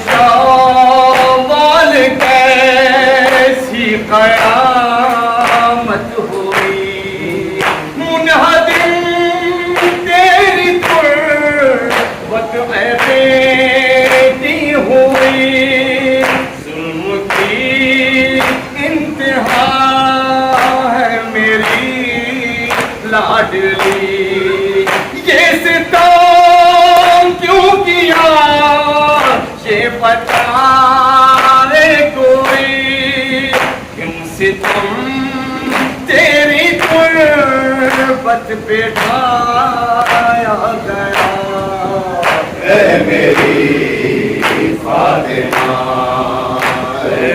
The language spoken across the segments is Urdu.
شوال کیسی قیامت ہوئی منہدم تیری تربت میں بیٹی ہوئی ظلم کی انتہا ہے میری لاڈلی یہ ستم کیوں کیا یہ بتائے کوئی کیوں ستم تیری تربت پہ ڈھایا گیا اے میری فاطمہ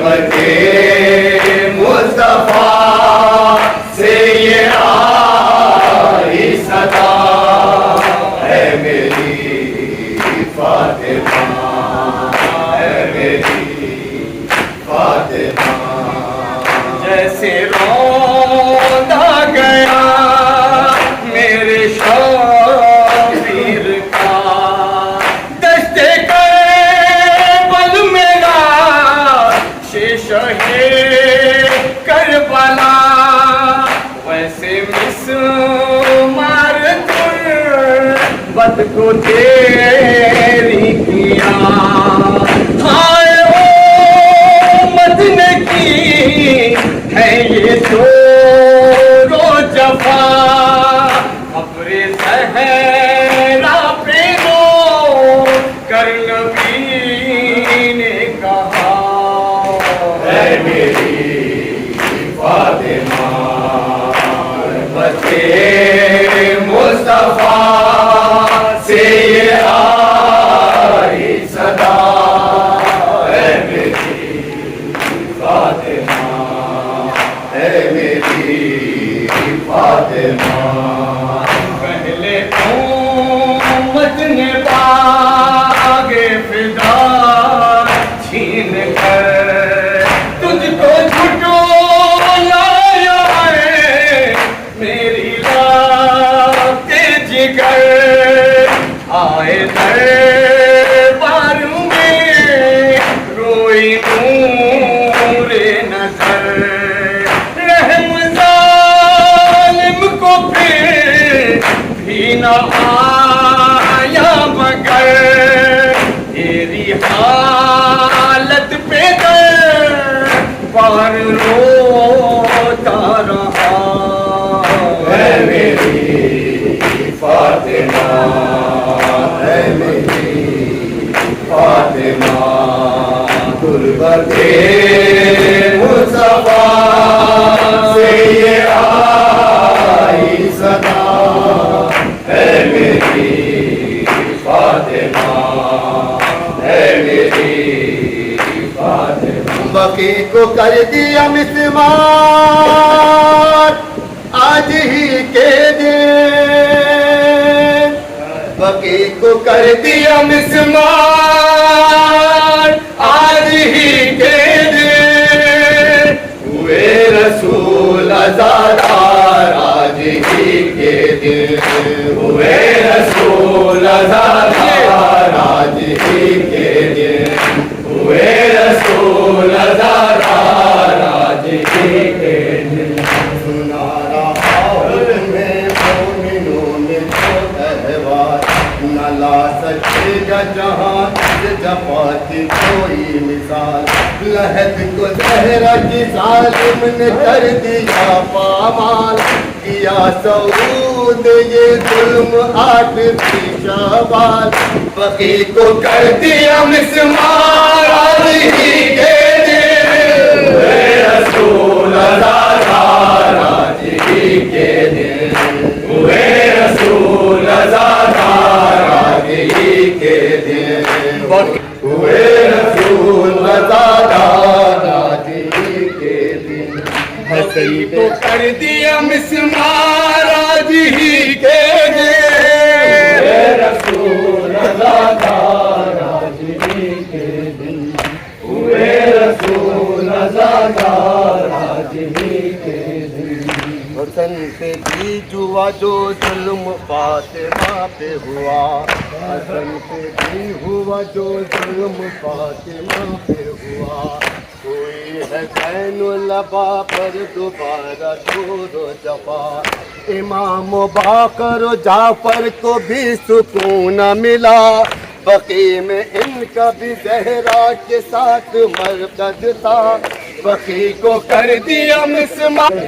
بتے مصطفیٰ سے یہ آئی صدا اے میری فاطمہ جیسے روندا گیا میرے شبیر کا دشتے کربل میرا شہ کربلا ویسے مسمار تربت کو تیری کیا ہے یہ زور و جفا ابر صحرا پہ رو کر نبی نے کہا اے میری فاطمہ بتے مصطفیٰ سے یہ آئی صدا اے میری فاطمہ اے میری فاطمہ پہلے امت نے باغ فدا چھین کر تجھ کو جھٹلایا ہے میری رات جگر آئے دربار میں روئی نور نظر نہ آیا مگر تیری حالت پہ دربار روتا رہا اے میری فاطمہ اے میری فاطمہ غربت مصطفیٰ سے یہ آئی صدا اے میری فاطمہ اے میری فاطمہ بقی کو کر دیا مسمار آج ہی کے دن بقی کو کر دیا مسمار آج ہی کے دن ہوئے رسول ازادار آج ہی کے دن ہوئے رسول ازادار آج ہی کے دن ہوئے رسول ازادار آج ہی کے دن سنا رہا میں مومنوں نے جو تہوار نہ لا سکے گا جہاں جفا کی کوئی مثال لہد کو زہرا کی ظالم نے کر دیا پامال کیا سعود یہ ظلم آٹھویں شوال بقی کو کر دیا مسمار آج ہی کے دن ہوئے رسول ازادار آج ہی کے دن ہوئے رسول ازادار آج ہی کے دن ہوئے رسول ازادار آج ہی کے دن بقی کو کر دیا مسمار آج ہی کے دن جو ظلم فاطمہ پہ ہوا حسن پہ بھی ہوا جو ظلم فاطمہ پہ ہوا کوئی ہے زین العبا پر دوبارہ دور و جفا امام باقر و جعفر کو بھی سکون نہ ملا بقی میں ان کا بھی زہرا کے ساتھ مرقد تھا بقی کو کر دیا مسمار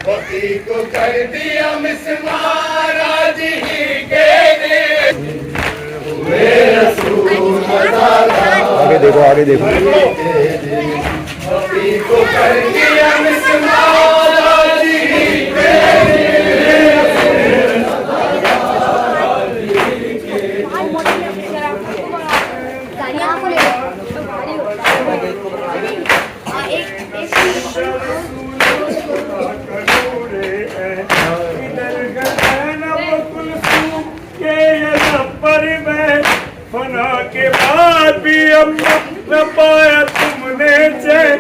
بقی کو کر دیا مسمار آج ہی کے دن آگے دیکھو آگے دیکھو بقی کو کر دیا مسمار آج ہی کے فنا کے بعد بھی اب نہ پایا تم نے چین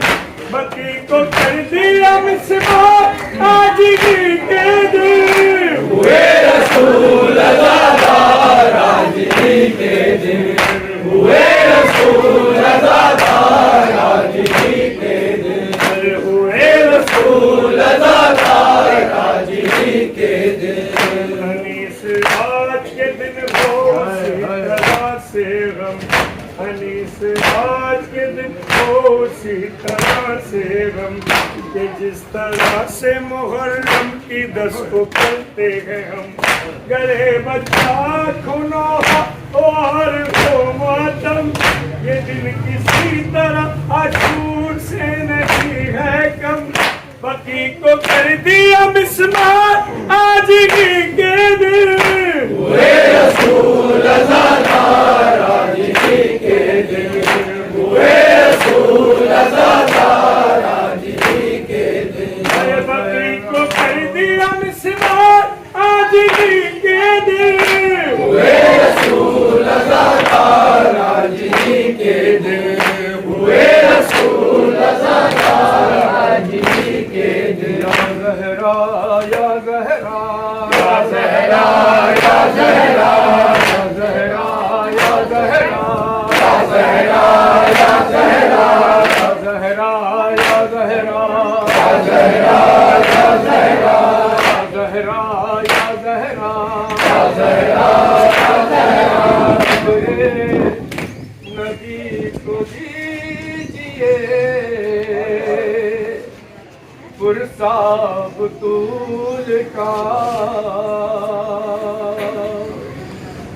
بقی کو کر دیا مسمار آج ہی کے دن ہوئے رسول عزادار آج ہی کے دن ہوئے رسول عزادار آج ہی کے دن ہوئے رسول عزادار آج ہی کے دن انیس آج کے دن ہو سے غم انیس آج کے دن ہو اسی طرح سے غم کہ جس طرح سے محرم کی دس کو کرتے ہیں ہم گلے بچہ کھنوہا اور ہو ماتم یہ دن کسی طرح عاشور سے نہیں ہے کم بقی کو کر دیا مسمار آج ہی کے دن ہوئے رسول عزادار آج ہی کے دن ہوئے رسول عزادار آج ہی کے دن بقی کو کر دیا مسمار آج ہی کے دن ہوئے رسول عزادار آج ہی کے دن ہوئے رسول عزادار آج ہی کے دن زہرا یا زہرا یا زہرا یا زہرا یا زہرا یا زہرا یا زہرا یا زہرا یا زہرا یا زہرا یا زہرا یا زہرا زہرا یا زہرا یا زہرا یا زہرا نبی کو دیجیے پرسا بطول کا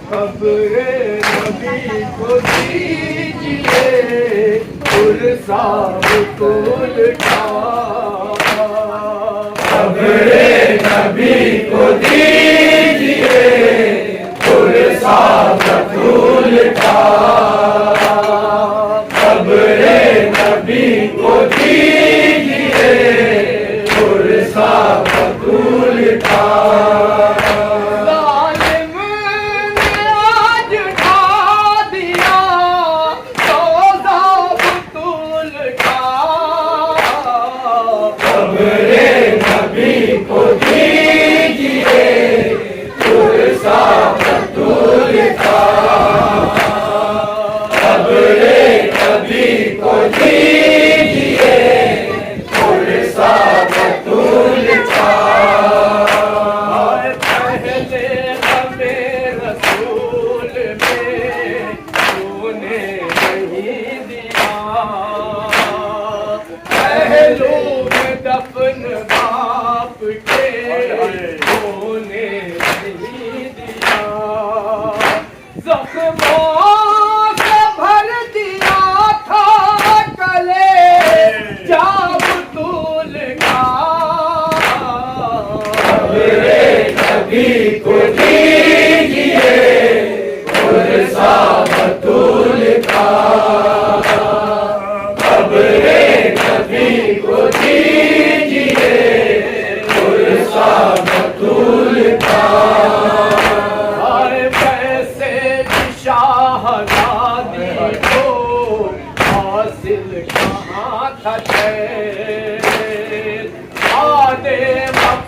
قبر نبی کو دیجیے پرسا بطول کا قبر نبی کو دیجیے پرسا بطول کا قبر نبی کو دیجیے پرسا بطول کا ظالم نے آج ڈھا دیا سودا بطول کا قبر نبی کو دیجیے پرسا بطول کا قبر نبی کو دیجیے پرسا بطول کا پہلے ہمیں رسول میں تو نے نہیں دیا پہلو میں دفن باپ کے تو نے نہیں دیا زخموں سے بھر دیا تھا کلے جا بطول کا قبر نبی کو دیجیے پرسا بطول کا قبر نبی کو دیجیے پرسا بطول کا ہر پیسے کی شاہزادی کو حاصل کہاں تھا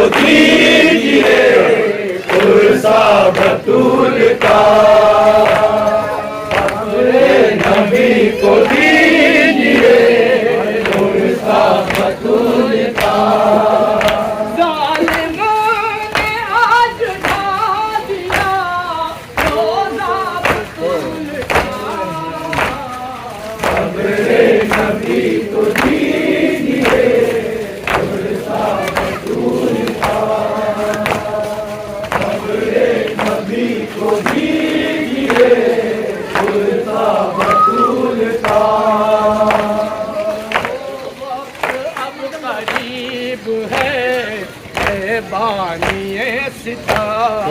کو دیجیے پرسا بطول کا قبر نبی کو دیجیے پرسا بطول کا بانی ستم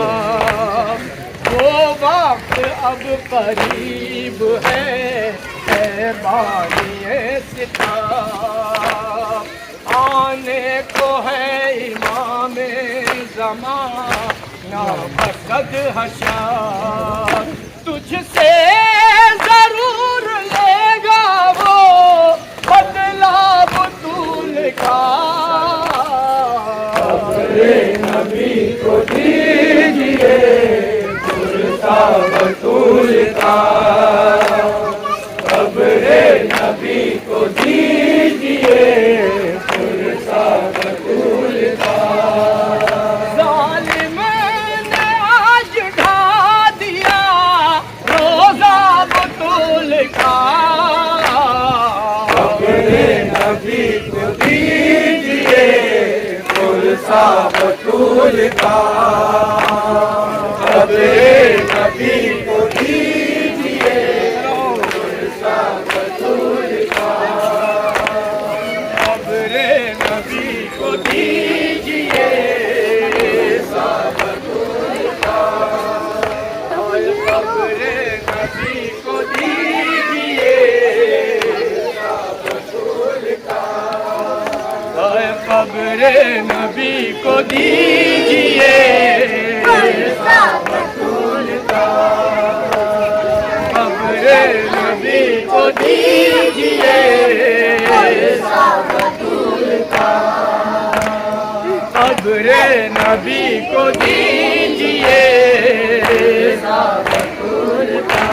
وہ وقت اب قریب ہے اے بانی ستم آنے کو ہے امام زمانہ بقد حشر تجھ سے ضرور لے گا وہ بدلا بطول کا نبی کو دیجیے پرسا بطول کا قبر نبی کو دیجیے پرسا بطول کا ظالم نے آج ڈھا دیا روزہ بطول کا قبر نبی کو دیجیے پرسا بطول کا قبر نبی کو دیجیے پرسا بطول کا قبر نبی کو دیجیے پرسا بطول کا قبر نبی کو دیجیے پرسا بطول کا قبر نبی کو دیجیے پرسا بطول کا قبر نبی کو دیجیے پرسا بطول کا قبر نبی کو دیجیے پرسا بطول کا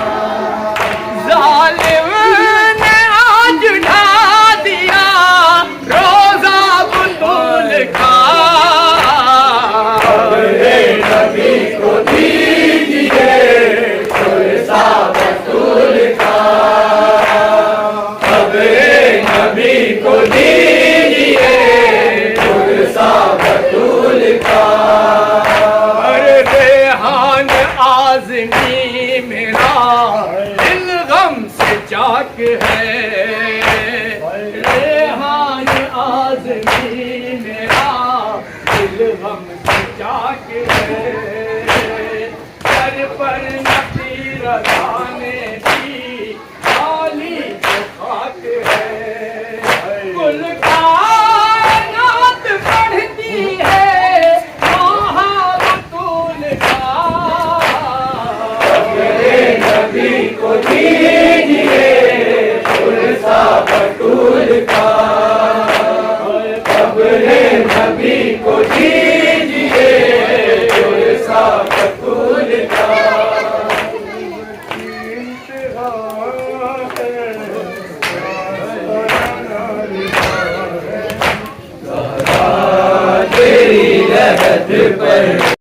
ظالم نے آج ڈھا دیا روزہ بطول کا نبی کو دیجیے پرسا بطول کا قبر نبی کو دیجیے پرسا بطول کا ریحان آزمی میرا دل غم سے چاک ہے ریحان آزمی میرا دل غم سے چاک ہے سر پر نقیر دانے کی خالی تو خاک ہے کل کائنات پڑھتی ہے ماہ بطول کا نبی کو دیجیے پرسا بطول کا قبر نبی کو دیجیے پرسا بطول کا تیری لحد پر